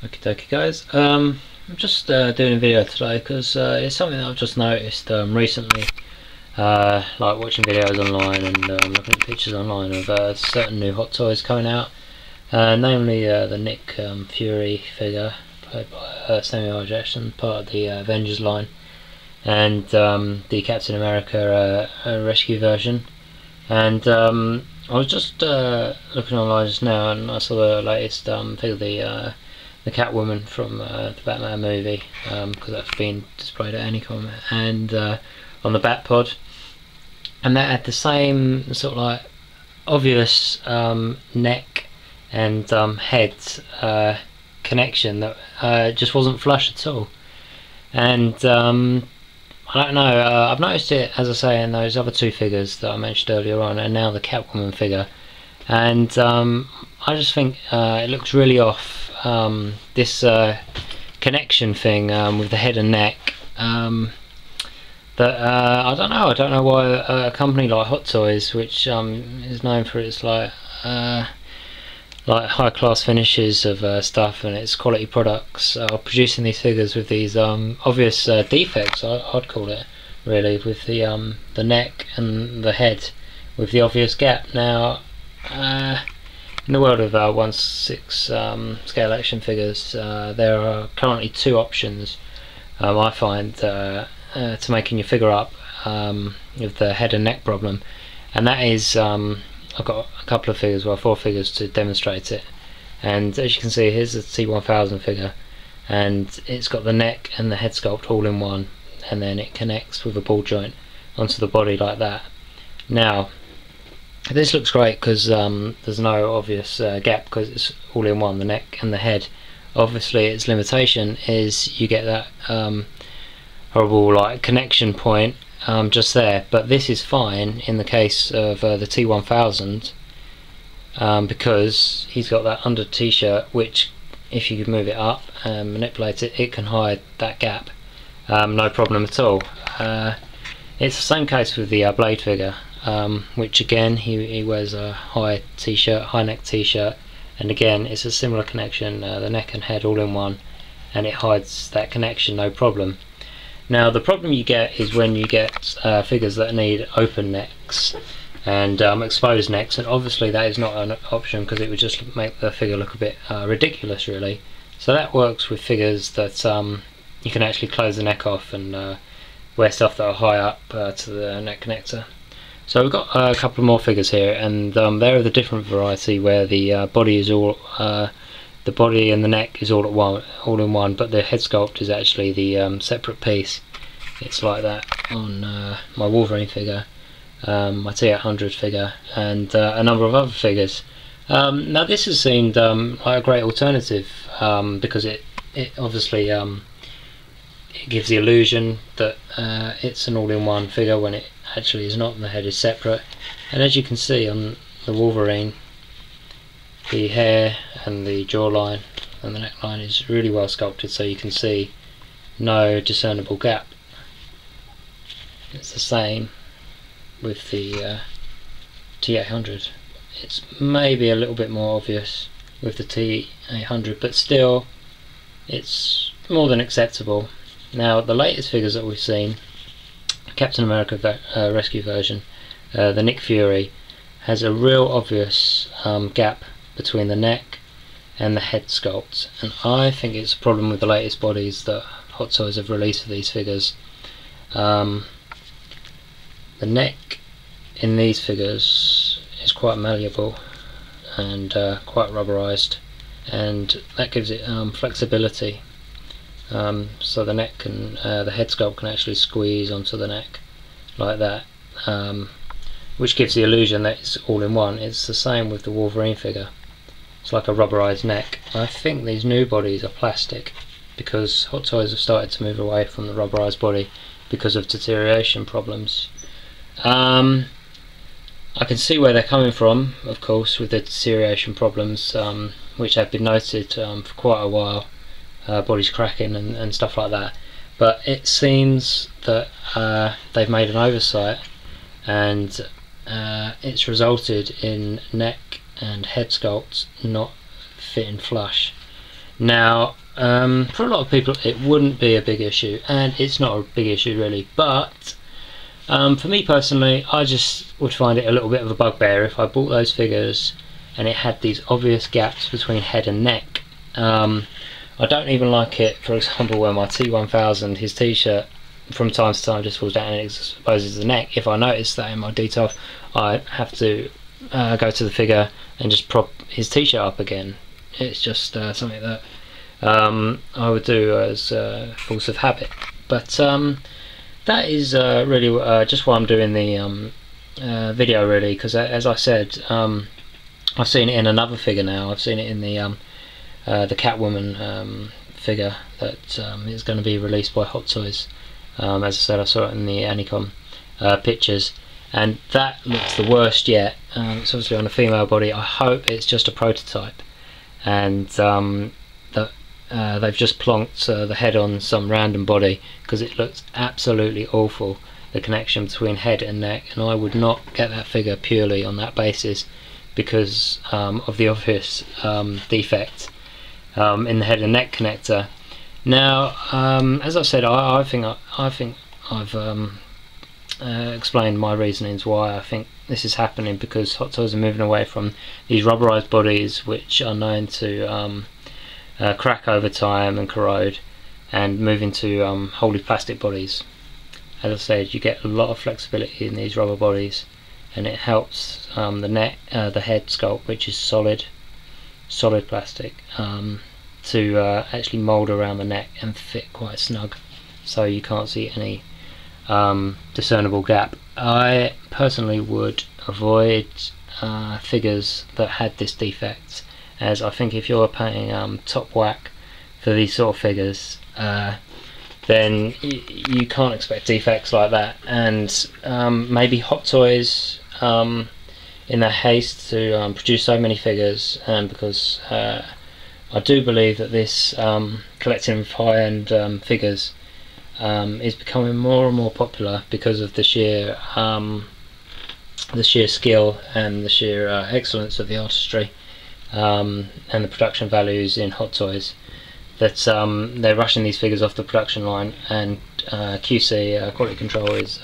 Okay, guys. I'm just doing a video today because it's something that I've just noticed recently. Like watching videos online and looking at pictures online of certain new Hot Toys coming out, namely the Nick Fury figure played by Samuel L. Jackson, part of the Avengers line, and the Captain America rescue version. And I was just looking online just now, and I saw the latest figure, the Catwoman from the Batman movie, because that's been displayed at Anycom, and on the Batpod, and that had the same sort of like obvious neck and head connection that just wasn't flush at all. And I don't know, I've noticed it, as I say, in those other two figures that I mentioned earlier on, and now the Catwoman figure, and I just think it looks really off. This connection thing with the head and neck, that I don't know why a company like Hot Toys, which is known for its like high class finishes of stuff and its quality products, are producing these figures with these obvious defects, I'd call it, really, with the neck and the head with the obvious gap. Now in the world of 1/6 scale action figures, there are currently two options, I find, to making your figure up with the head and neck problem, and that is, I've got a couple of figures, well, four figures to demonstrate it. And as you can see, here's the T1000 figure, and it's got the neck and the head sculpt all in one, and then it connects with a ball joint onto the body like that. Now this looks great because there's no obvious gap, because it's all in one, the neck and the head. Obviously its limitation is you get that horrible like connection point just there, but this is fine in the case of the T1000, because he's got that under t-shirt, which if you move it up and manipulate it, it can hide that gap, no problem at all. It's the same case with the Blade figure, which again he wears a high t-shirt, high neck t-shirt, and again it's a similar connection, the neck and head all in one, and it hides that connection, no problem. Now the problem you get is when you get figures that need open necks and exposed necks, and obviously that is not an option because it would just make the figure look a bit ridiculous, really. So that works with figures that you can actually close the neck off and wear stuff that are high up to the neck connector. So we've got a couple more figures here, and they're of the different variety where the body is all, the body and the neck is all in one, but the head sculpt is actually the separate piece. It's like that on my Wolverine figure, my T800 figure, and a number of other figures. Now this has seemed like a great alternative, because it obviously it gives the illusion that it's an all-in-one figure when it actually is not, and the head is separate. And as you can see on the Wolverine, the hair and the jawline and the neckline is really well sculpted, so you can see no discernible gap. It's the same with the T800. It's maybe a little bit more obvious with the T800, but still it's more than acceptable. Now the latest figures that we've seen, Captain America rescue version, the Nick Fury, has a real obvious gap between the neck and the head sculpt, and I think it's a problem with the latest bodies that Hot Toys have released for these figures. The neck in these figures is quite malleable and quite rubberized, and that gives it flexibility. So the neck and the head sculpt can actually squeeze onto the neck like that, which gives the illusion that it's all in one. It's the same with the Wolverine figure. It's like a rubberized neck. I think these new bodies are plastic because Hot Toys have started to move away from the rubberized body because of deterioration problems. I can see where they're coming from, of course, with the deterioration problems, which have been noted for quite a while. Bodies cracking and stuff like that, but it seems that they've made an oversight, and it's resulted in neck and head sculpts not fitting flush. Now, for a lot of people it wouldn't be a big issue, and it's not a big issue really, but for me personally, I just would find it a little bit of a bugbear if I bought those figures and it had these obvious gaps between head and neck. I don't even like it, for example, where my T1000, his t-shirt, from time to time just falls down and exposes the neck. If I notice that in my detail, I have to go to the figure and just prop his t-shirt up again. It's just something that I would do as force of habit. But that is really just why I'm doing the video, really, because as I said, I've seen it in another figure now. I've seen it in the Catwoman figure that is going to be released by Hot Toys. As I said, I saw it in the Anycom pictures, and that looks the worst yet. It's obviously on a female body. I hope it's just a prototype, and that they've just plonked the head on some random body, because it looks absolutely awful, the connection between head and neck, and I would not get that figure purely on that basis because of the obvious defect in the head and neck connector. Now, as I said, I think I've explained my reasonings why I think this is happening, because Hot Toys are moving away from these rubberized bodies which are known to crack over time and corrode, and moving to wholly plastic bodies. As I said, you get a lot of flexibility in these rubber bodies, and it helps the head sculpt, which is solid plastic, to actually mould around the neck and fit quite snug, so you can't see any discernible gap. I personally would avoid figures that had this defect, as I think if you're paying top whack for these sort of figures, then you can't expect defects like that. And maybe Hot Toys, in their haste to produce so many figures, and because I do believe that this collecting of high-end figures is becoming more and more popular because of the sheer skill and the sheer excellence of the artistry and the production values in Hot Toys, that they're rushing these figures off the production line, and QC, quality control, is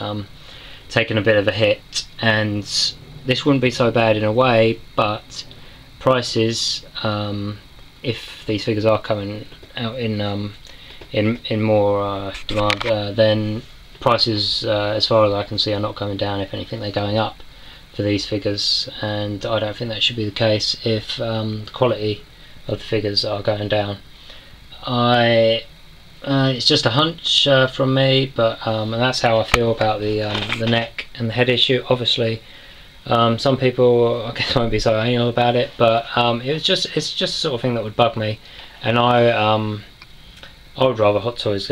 taking a bit of a hit. And this wouldn't be so bad in a way, but prices, if these figures are coming out in more demand, then prices, as far as I can see, are not coming down. If anything, they're going up for these figures, and I don't think that should be the case if the quality of the figures are going down. It's just a hunch from me, but and that's how I feel about the neck and the head issue. Obviously, some people, I guess, won't be so anal about it, but it's just the sort of thing that would bug me, and I would rather Hot Toys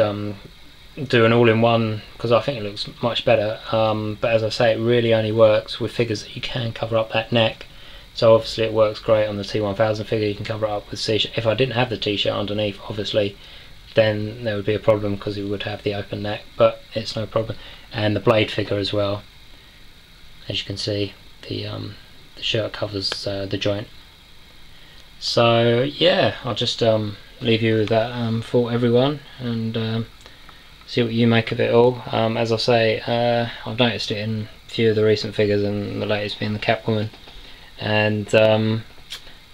do an all-in-one, because I think it looks much better. But as I say, it really only works with figures that you can cover up that neck. So obviously it works great on the T1000 figure. You can cover it up with t-shirt. If I didn't have the t-shirt underneath, obviously, then there would be a problem, because it would have the open neck, but it's no problem. And the Blade figure as well, as you can see, the shirt covers the joint. So yeah, I'll just leave you with that thought, everyone, and see what you make of it all. As I say, I've noticed it in a few of the recent figures, and the latest being the Catwoman, and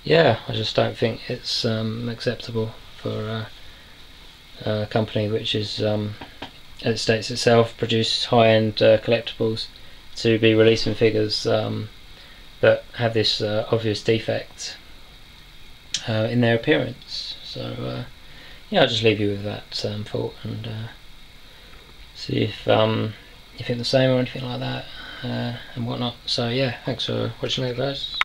yeah, I just don't think it's acceptable for a company which is, as it states itself, produces high-end collectibles, to be releasing figures that have this obvious defect in their appearance. So yeah, I'll just leave you with that thought, and see if you think the same or anything like that, and whatnot. So yeah, thanks for watching it, guys.